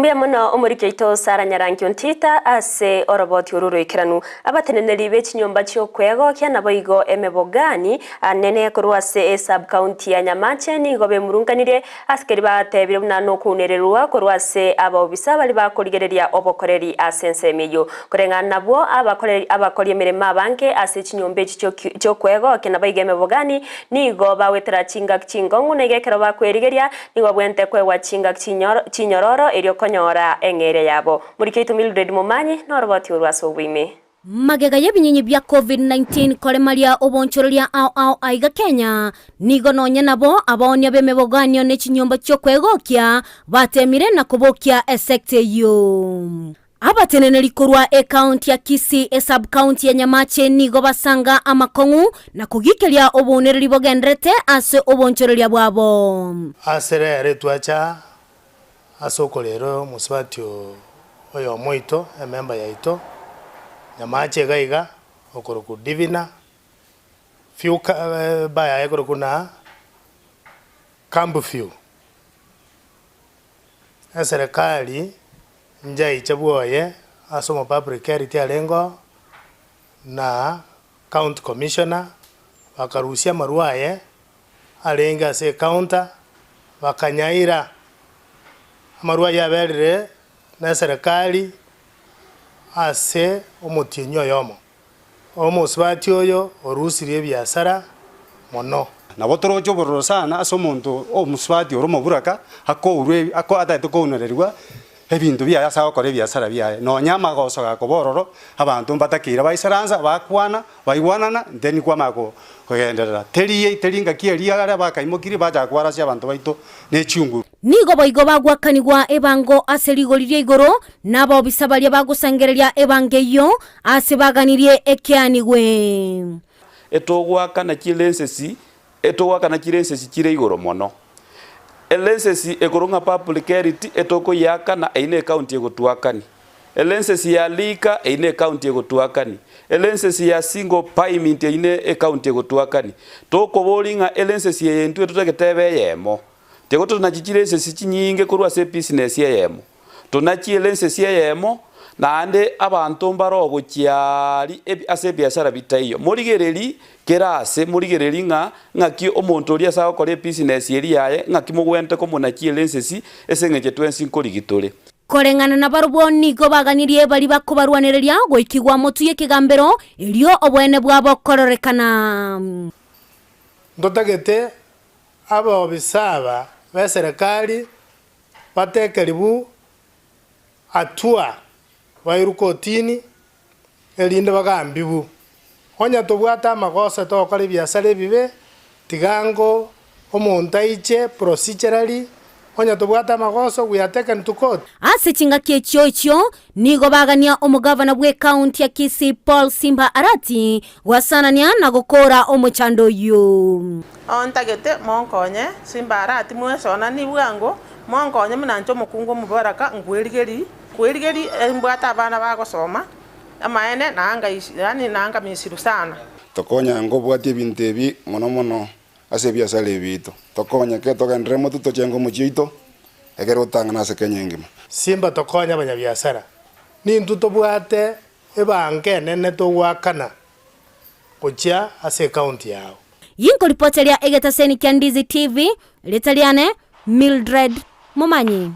Mbia muno umurikeito Sara Nyarangi Ontita ase oroboti ururuikiranu abateneneri bechinyomba cyo kwego kya naboigo emebogani anene kurwase sub county ya Nyamache ni gobe murunganire askeri batebire munano kunererwa kurwase abobisa bali bakorigereria obokoreri asense meyo kurengana nabo abakori emirema banke ase chinyombe cyo kwego kya naboigo emebogani ni go bawetera chinga chingongu negekero bakwerigeria ni go bwente kwewa chinga chinyororo erio konyora engere yabo murikeito Mildred Mumanyi noroboti urwaso bwime magega y'ebinyinyi bya COVID-19 kolemalia obonchorolia ao aiga Kenya nigo nonye nabo abaonya bemeboganio ne chinyomba cyo kwegokya batemire na kubokya esekte yo abateneneri kurwa county ya Kisii sub county ya Nyamache nigo basanga amakongu na kugikelia obonereri bogendrete ase obonchorolia bwabo asere twacha asokolero musbatyo oyo moito ememba yaito Nyamache gaiga okoroku divina fiuka baya ekoroku na kambu fiu serikali njai chabuoye asomo public health alengo na county commissioner wakarusia maruaye alenga se counter wakanyaira amarua yaberire na serikali ase omutinyo yomo omusibati oyo orusirie biasara mono nabo torocho bororo sana ase omonto omusibati oromo buraka ako atete kounererwa ebintu bya asa okore biasara bya no nyama goso gakobororo abantu batakira baisaranza bakwana baigwanana ndeni kwa mako kugenderera teringa kieria gara bakaimokiri baja kwarasi abantu baito ne chiunguru nigo boigo bagwakanigwa ebango aserigoririe igoro nabo bisabalia bagusangereria ebangeyo asebaganirie ekianigwe etogwakana chilensesi chire igoro mono elensesi ekoronga public health etoko yakana ine county egotwakani elensesi ya lika ine county egotwakani elensesi ya single payment ine county egotwakani toko bolinga elensesi yentu etuteketebe yemo tego tunachilensesi chinyinge kurwa se business yemo tunachi elensesi yemo nande abantu mbarogo chiali ase biashara bitaiyo murigereri kerase murigereri ngaki omonto ria sawa kore business yeri yaye ngaki mugwente ko munachi elensesi esengeje 25 ligitore korengana na baruboni go baganirie bali bakubarwanereria goikigwa motuye kigambero elio obwene bwabo kororekana ndotagete abo bisaba ba serikali batekeribu atua bairukotini elinde bagambibu onya tobwata amagosa tokore biasara bibe tigango omontaiche procedurally onya tobwata amagoso we are taken to court ase chinga kiecho nigo bagania omugavana bwe county ya Kisii Paul Simba Arati wasanania na gukora omuchando yo ontagete monkonye Simba Arati mwesona ni bwango monkonye munancho mukungu mubaraka ngwerigeri mbwata abana bagosoma amaene nanga misiru sana tokonya ngobwati ebintu ebi mono ase biasara ebito tokonya ke togendremo tutochengo muchito egero tangana ase Kenya ngima Simba tokonya abanyabiasara nintu tobwate ebanke nene togwakana gochia ase county yao yinko reporter ya Egetaseni Kandizi TV letaliane Mildred Mumanyi.